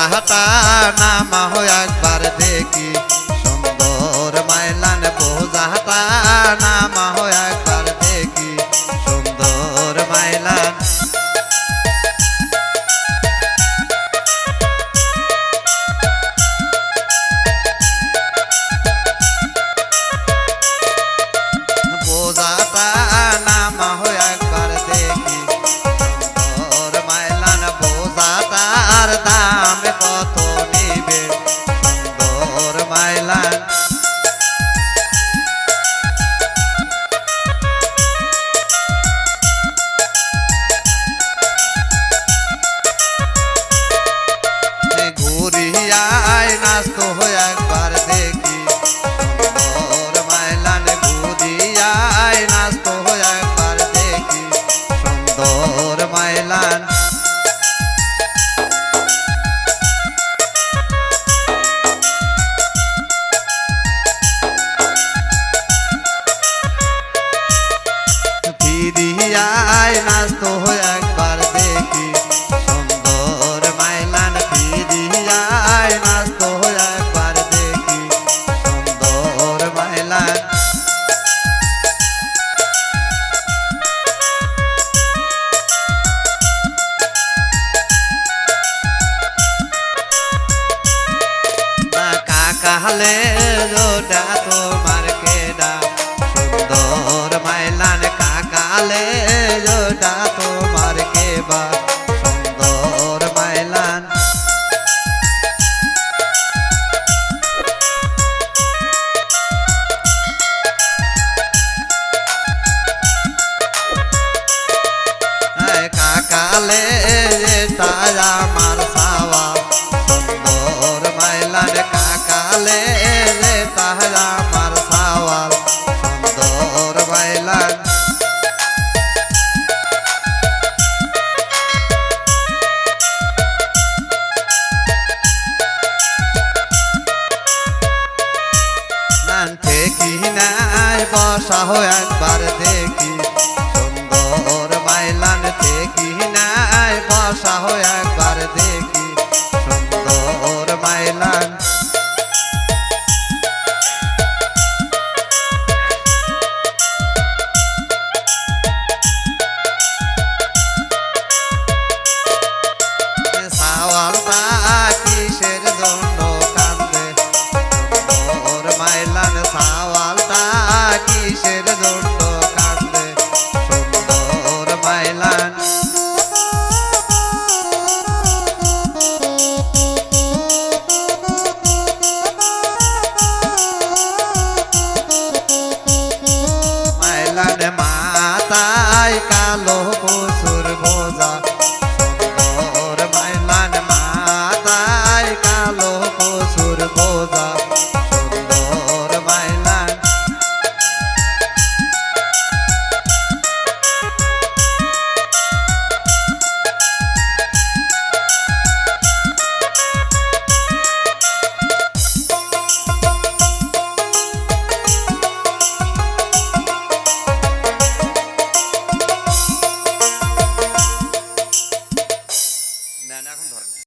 বোঝাটা নামা হয় একবার দেখি সুন্দর মাইলান বোঝাটা নামা হয় একবার দেখি সুন্দর মাইলান বোঝাটা নামা হয় একবার দেখি সুন্দর মাইলান বোঝাটার দাম কত নিবে সুন্দর মাইলান ঘুরিয়ায় নাস্ত হয় একবার দেখি সুন্দর মাইলান ঘুরিয়ায় নাস্ত হয় একবার দেখি সুন্দর মাইলান ফিরিয়ায় নাস্ত হয় একবার দেখি সুন্দর মাইলান ফিরিয়ায় নাস্ত হয় একবার দেখি সুন্দর মাইলান কাকালে রোডা তোমার কেডা সুন্দর মাইলান কাকালে রোডা তোমার কেবা সুন্দর মাইলান কাকালে তাই আমার সাওয়া সুন্দর মাইলান কাকালে তাই আমার সাওয়াল সুন্দর মাইলান দেখি নাই বসা হয় একবার দেখি সুন্দর মাইলান দেখি নাই বসা হয় একবার দেখি সুন্দর মাইলান সাওয়ালটা কিসের জন্য কান্দে সুন্দর মাইলান সাওয়ালটা কিসের জন্য কান্দে সুন্দর মাইলান মাইলান মাথায় কালো কসুর বোঝা সুন্দর মাইলান মাথায় কালো কসুর বোঝা সুন্দর মাইলান না এখন ধরেন